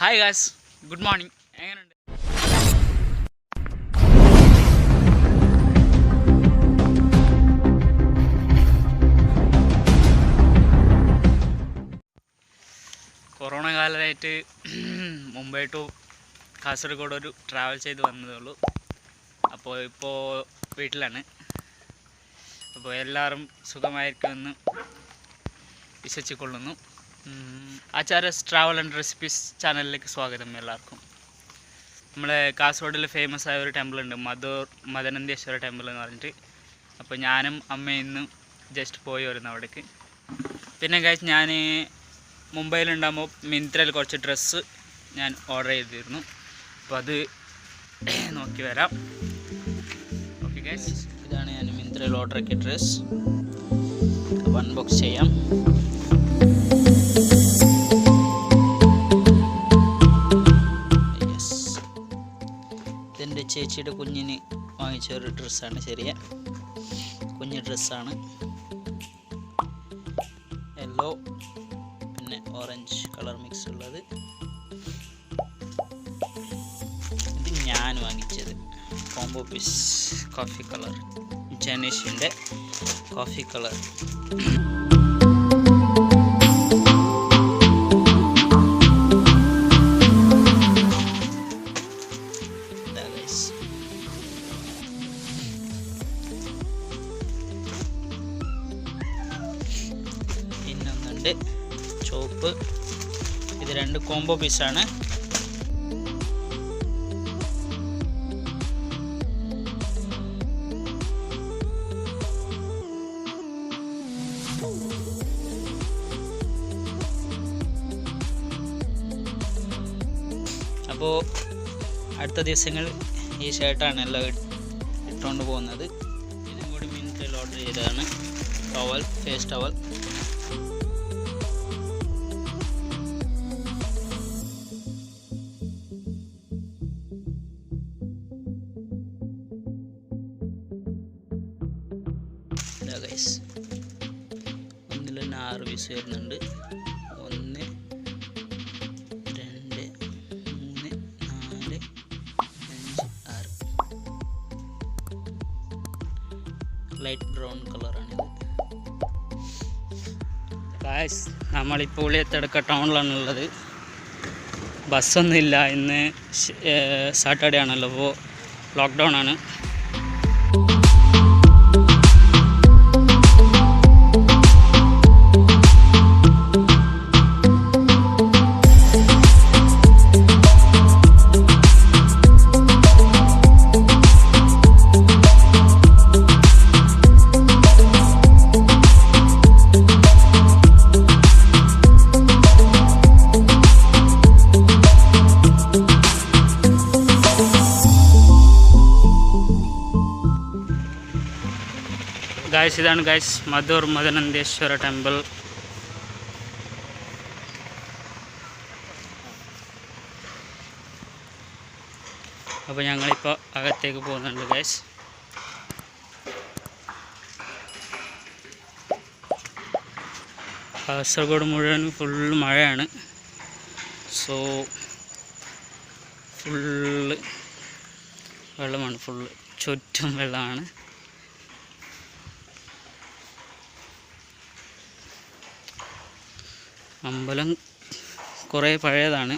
Hi guys, good morning. എങ്ങനെയുണ്ട്? Corona കാലമായിട്ട് Mumbai to Kasaragod ഒരു ട്രാവൽ ചെയ്ത് വന്നതേ ഉള്ളൂ. അപ്പോൾ വീട്ടിലാണ്. അപ്പോൾ എല്ലാവരും സുഖമായിരിക്കുമെന്ന് വിശ്വസിച്ചുകൊള്ളുന്നു. ആചാര്യസ് ട്രാവൽ ആൻഡ് റെസിപ്പീസ് ചാനലിലേക്ക് സ്വാഗതം എല്ലാവർക്കും. നമ്മളെ കാസർഗോഡിൽ ഫേമസ് ആയ ഒരു ടെമ്പിൾ ഉണ്ട്, മദനന്തേശ്വര ടെമ്പിൾ എന്ന് പറഞ്ഞിട്ട്. അപ്പോൾ ഞാനും അമ്മയും ഇന്ന് ജസ്റ്റ് പോയി വരുന്നു അവിടേക്ക്. പിന്നെ കഴിച്ച് ഞാൻ മുംബൈയിലുണ്ടാകുമ്പോൾ മിന്ത്രയിൽ കുറച്ച് ഡ്രസ്സ് ഞാൻ ഓർഡർ ചെയ്തിരുന്നു. അപ്പോൾ അത് നോക്കി വരാം. ഓക്കെ ഗൈസ്, ഇതാണ് ഞാൻ മിന്ത്രയിൽ ഓർഡർ ആക്കിയ ഡ്രസ്സ്. അപ്പോൾ അൺബോക്സ് ചെയ്യാം. ഇതെൻ്റെ ചേച്ചിയുടെ കുഞ്ഞിന് വാങ്ങിച്ച ഒരു ഡ്രസ്സാണ്. ചെറിയ കുഞ്ഞ് ഡ്രസ്സാണ്. യെല്ലോ പിന്നെ ഓറഞ്ച് കളർ മിക്സ് ഉള്ളത്. ഇത് ഞാൻ വാങ്ങിച്ചത് കോംബോ പീസ് കോഫി കളർ, ജനേഷിൻ്റെ കോഫി കളർ. പിന്നൊന്നുണ്ട് ചോപ്പ്. ഇത് രണ്ട് കോംബോ പീസാണ്. അപ്പോൾ അടുത്ത ദിവസങ്ങൾ ഈ ഷർട്ടാണ് എല്ലാം ഇട്ടുകൊണ്ട് പോകുന്നത്. ഇതും കൂടി മിന്ത്രയിൽ ഓർഡർ ചെയ്തതാണ്. Towel, face towel. ഗൈസ്, ഒന്നിൽ തന്നെ 6 പീസ് വരുന്നുണ്ട്. 1 2 3 4 5 6. Light brown കളറാണിത്. ഗൈസ്, നമ്മളിപ്പോൾ ഉളിയത്തടുക്ക ടൗണിലാണുള്ളത്. ബസ്സൊന്നുമില്ല. ഇന്ന് സാറ്റർഡേ ആണല്ലോ, അപ്പോൾ ലോക്ക്ഡൗൺ ആണ്. ഗായ്സ്, ഇതാണ് ഗായ്സ് മധുർ മദനന്തേശ്വര ടെമ്പിൾ. അപ്പോൾ ഞങ്ങളിപ്പോൾ അകത്തേക്ക് പോകുന്നുണ്ട് ഗായ്സ്. കാസർഗോഡ് മുഴുവൻ ഫുള്ള് മഴയാണ്. സോ ഫുള്ള് വെള്ളമാണ്, ഫുള്ള് ചുറ്റും വെള്ളമാണ്. അമ്പലം കുറേ പഴയതാണ്.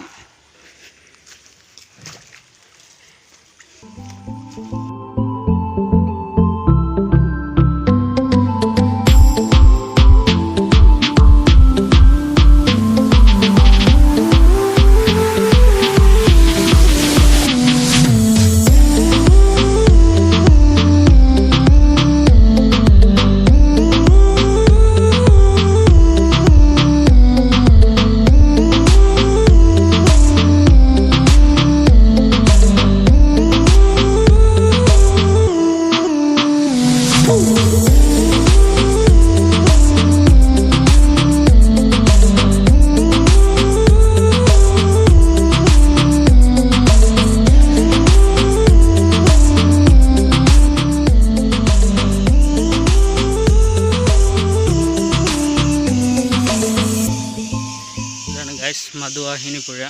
മധുവാഹിനി പുഴ.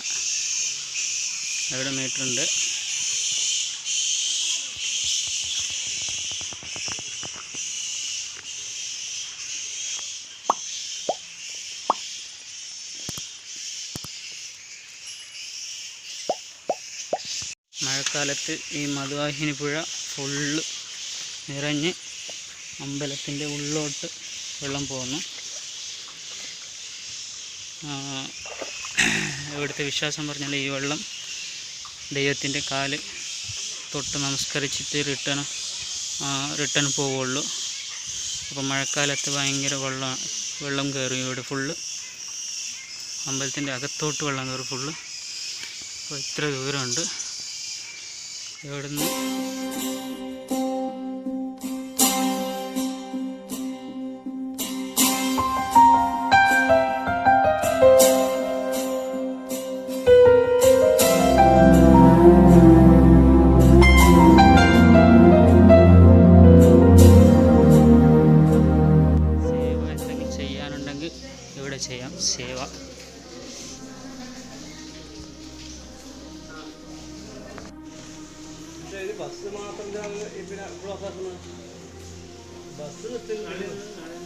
ഇവിടെ മീറ്ററുണ്ട്. മഴക്കാലത്ത് ഈ മധുവാഹിനി പുഴ ഫുള്ള് നിറഞ്ഞ് അമ്പലത്തിൻ്റെ ഉള്ളോട്ട് വെള്ളം പോകുന്നു. ഇവിടുത്തെ വിശ്വാസം പറഞ്ഞാൽ ഈ വെള്ളം ദൈവത്തിൻ്റെ കാല് തൊട്ട് നമസ്കരിച്ചിട്ട് റിട്ടേൺ പോവുള്ളൂ. അപ്പോൾ മഴക്കാലത്ത് ഭയങ്കര വെള്ളം കയറും ഇവിടെ ഫുള്ള്. അമ്പലത്തിൻ്റെ അകത്തോട്ട് വെള്ളം കയറും ഫുള്ള്. അപ്പോൾ ഇത്ര ദൂരമുണ്ട് ഇവിടുന്ന്. ഇവിടെ ചെയ്യാം സേവ.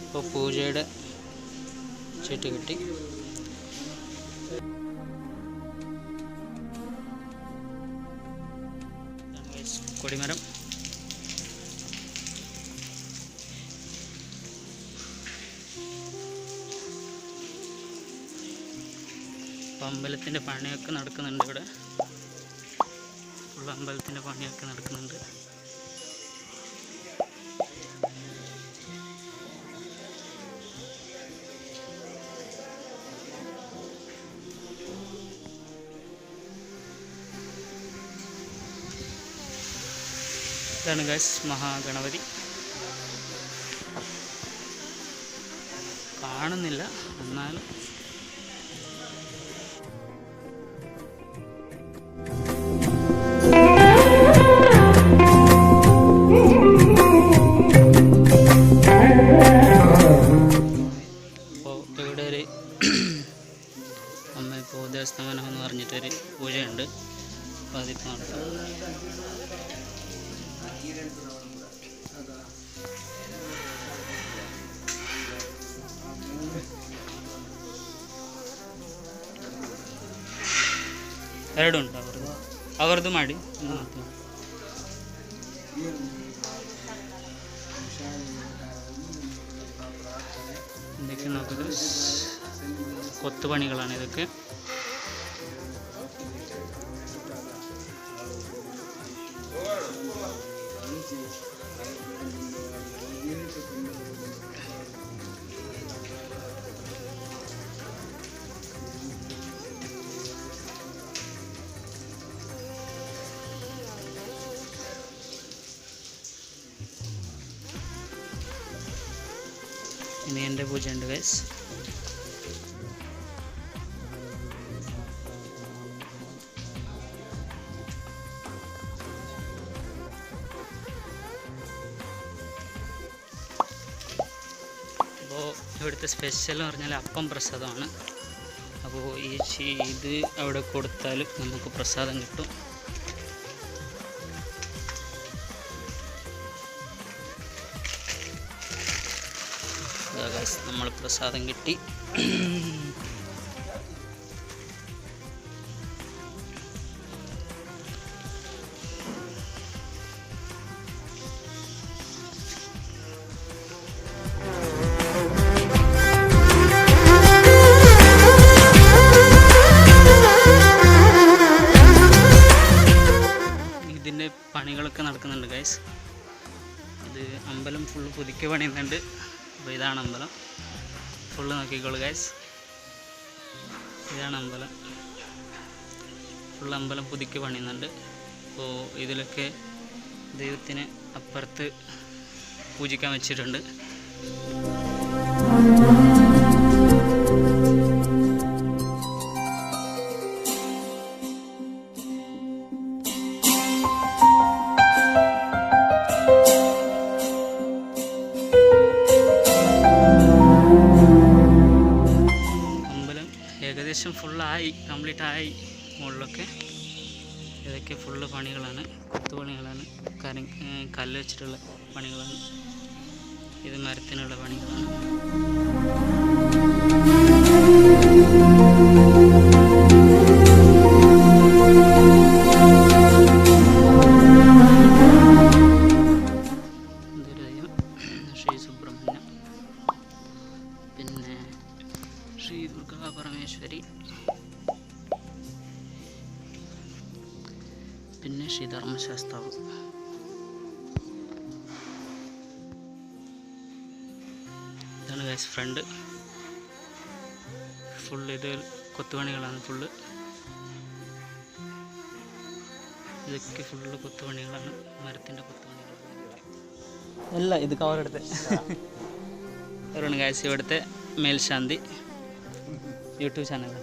ഇപ്പോൾ പൂജയുടെ ചീട്ട് കിട്ടി. കൊടിമരം. അമ്പലത്തിൻ്റെ പണിയൊക്കെ നടക്കുന്നുണ്ട് ഇവിടെ. ഉള്ള അമ്പലത്തിൻ്റെ പണിയൊക്കെ നടക്കുന്നുണ്ട്. ഇതാണ് ഗൈസ് മഹാഗണപതി. കാണുന്നില്ല എന്നാലും ദേവസ്ഥാനം എന്ന് പറഞ്ഞിട്ടൊരു പൂജയുണ്ട്. അപ്പോൾ അതിപ്പോൾ നടത്തും. ಎರಡು ಉಂಟು ಅವ್ರದ್ದು ಮಾಡಿ ഇതൊക്കെ നോക്കുന്നത് കൊത്തുപണികളാണ് ഇതൊക്കെ. ഇനി എൻ്റെ പൂജയുണ്ട് ഗൈസ്. അപ്പോൾ ഇവിടുത്തെ സ്പെഷ്യൽ എന്ന് പറഞ്ഞാൽ അപ്പം പ്രസാദമാണ്. അപ്പോൾ ഇത് അവിടെ കൊടുത്താൽ നമുക്ക് പ്രസാദം കിട്ടും. നമ്മൾ പ്രസാദം കിട്ടി. ഇതിൻ്റെ പണികളൊക്കെ നടക്കുന്നുണ്ട് ഗൈസ്. ഇത് അമ്പലം ഫുള്ള് പുതുക്കി പണിയുന്നുണ്ട്. അപ്പോൾ ഇതാണ് അമ്പലം ഫുള്ള് നോക്കിക്കോളൂ ഗൈസ്. ഇതാണ് അമ്പലം. ഫുള്ള് അമ്പലം പുതുക്കി പണിയുന്നുണ്ട്. അപ്പോൾ ഇതിലൊക്കെ ദൈവത്തിനെ അപ്പുറത്ത് പൂജിക്കാൻ വെച്ചിട്ടുണ്ട്. ഏകദേശം ഫുള്ളായി, കംപ്ലീറ്റ് ആയി മുകളിലൊക്കെ. ഇതൊക്കെ ഫുള്ള് പണികളാണ്, കൊത്തുപണികളാണ്, കല്ല് വെച്ചിട്ടുള്ള പണികളാണ്. ഇത് മരത്തിനുള്ള പണികളാണ്. ശ്രീ സുബ്രഹ്മണ്യം, പിന്നെ ശ്രീ ദുർഗാ പരമേശ്വരി, പിന്നെ ശ്രീ ധർമ്മശാസ്താവ്. ഇതാണ് ഗൈസ് ഫ്രണ്ട്. ഫുള്ള് ഇത് കൊത്തുപണികളാണ്. ഇതൊക്കെ ഫുള്ള് കൊത്തുപണികളാണ്, മരത്തിൻ്റെ കൊത്തുപണികൾ. അല്ല, ഇത് കവറെടുത്ത് അവരാണ് ഗൈസ് ഇവിടുത്തെ മേൽശാന്തി. YouTube channel.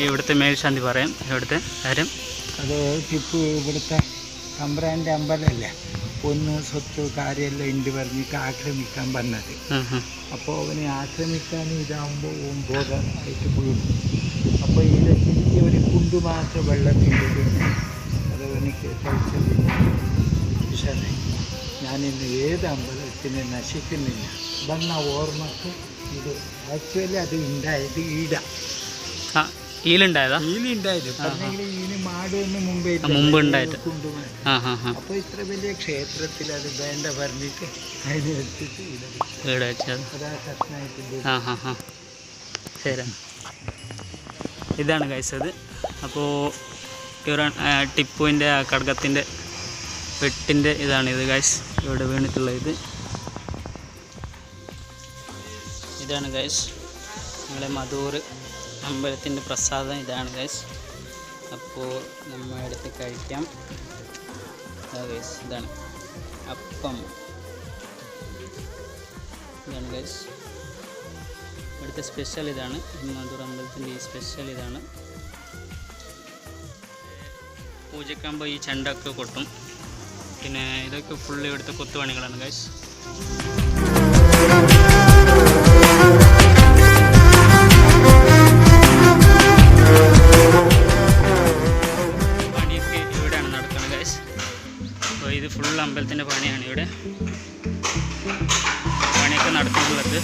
ഇവിടുത്തെ മേൽശാന്തി പറയാം. ഇവിടുത്തെ കാര്യം അത് ടിപ്പു ഇവിടുത്തെ തമ്പ്രാൻ്റെ അമ്പലമല്ലേ, ഒന്ന് സ്വത്ത് കാര്യമെല്ലാം ഉണ്ട് പറഞ്ഞിട്ട് ആക്രമിക്കാൻ വന്നത്. അപ്പോൾ അവനെ ആക്രമിക്കാനും ഇതാകുമ്പോൾ ബോധമായിട്ട് വീണു. അപ്പോൾ ഇതിലെ ചെറിയ ഒരു കുണ്ടു മാത്രം വെള്ളത്തിൻ്റെ അതവനിക്ക് പക്ഷേ ഞാനിന്ന് ഏത് അമ്പലത്തിനെ നശിക്കുന്നില്ല. വന്ന ഓർമ്മക്ക് ഇത് ആക്ച്വലി അത് ഉണ്ടായത് ഈലുണ്ടായത് മാടുന്ന് മുമ്പ് ഉണ്ടായത്. അപ്പോൾ ഇത്ര വലിയ ക്ഷേത്രത്തിൽ അത് വേണ്ട പറഞ്ഞിട്ട് അതിന് വെച്ചിട്ട് അതാ കഷ്ണമായിട്ട്. ശരി, ഇതാണ് കഴിച്ചത്. അപ്പോൾ ടിപ്പുവിൻ്റെ കടകത്തിൻ്റെ വെട്ടിൻ്റെ ഇതാണിത് ഗൈസ്, ഇവിടെ വീണിട്ടുള്ളത്. ഇതാണ് ഗൈസ് നമ്മളെ മധൂർ അമ്പലത്തിൻ്റെ പ്രസാദം. ഇതാണ് ഗൈസ്. അപ്പോൾ നമ്മൾ എടുത്ത് കഴിക്കാം. ഗൈസ് ഇതാണ് അപ്പം. ഇതാണ് ഗൈസ് ഇവിടുത്തെ സ്പെഷ്യൽ. ഇതാണ് മധൂർ അമ്പലത്തിൻ്റെ ഈ സ്പെഷ്യൽ. ഇതാണ് പൂജക്കാകുമ്പോൾ ഈ ചെണ്ടൊക്കെ കൊട്ടും. പിന്നെ ഇതൊക്കെ ഫുള്ള് ഇവിടുത്തെ കൊത്തുപണികളാണ് ഗൈസ്. പണിയൊക്കെ ഇവിടെയാണ് നടക്കുന്നത് ഗൈസ്. അപ്പോൾ ഇത് ഫുള്ള് അമ്പലത്തിൻ്റെ പണിയാണ്. ഇവിടെ പണിയൊക്കെ നടത്തിയിട്ടുള്ളത്.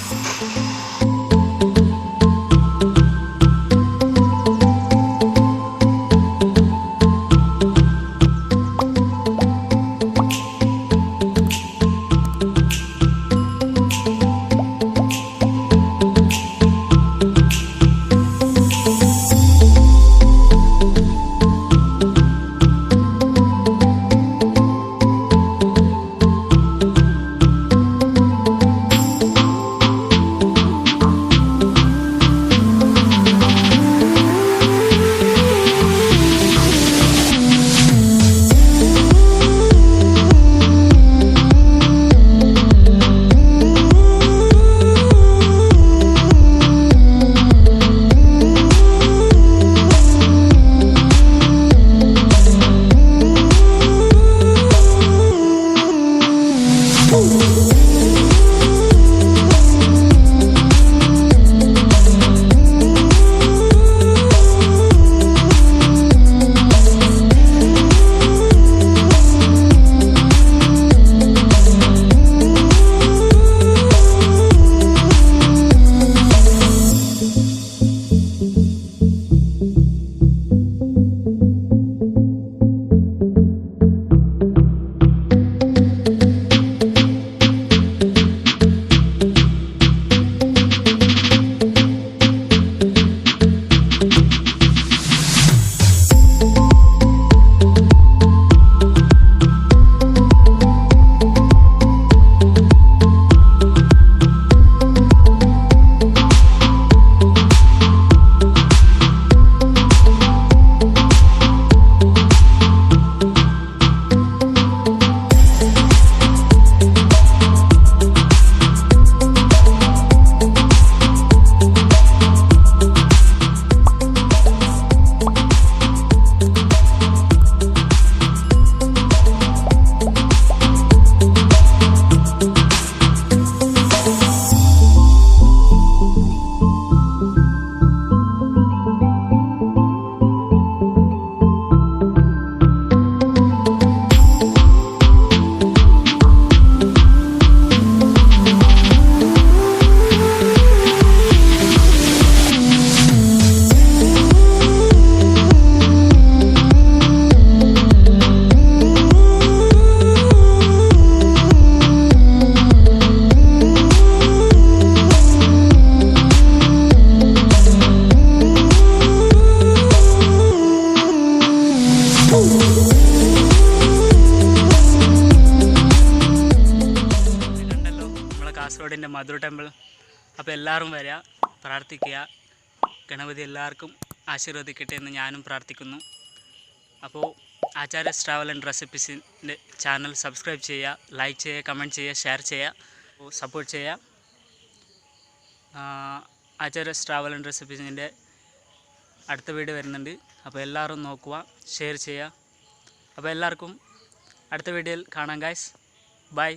മധുർ ടെമ്പിൾ. അപ്പോൾ എല്ലാവരും വരിക, പ്രാർത്ഥിക്കുക, ഗണപതി എല്ലാവർക്കും ആശീർവദിക്കട്ടെ എന്ന് ഞാനും പ്രാർത്ഥിക്കുന്നു. അപ്പോൾ acharyas travel and റെസിപ്പീസിൻ്റെ channel subscribe ചെയ്യുക, ലൈക്ക് ചെയ്യുക, കമൻറ്റ് ചെയ്യുക, ഷെയർ ചെയ്യുക, സപ്പോർട്ട് ചെയ്യുക. ആചാര്യസ് ട്രാവൽ ആൻഡ് റെസിപ്പീസിൻ്റെ അടുത്ത വീഡിയോ വരുന്നുണ്ട്. അപ്പോൾ എല്ലാവരും നോക്കുക, ഷെയർ ചെയ്യുക. അപ്പോൾ എല്ലാവർക്കും അടുത്ത വീഡിയോയിൽ കാണാം ഗൈസ്. ബൈ.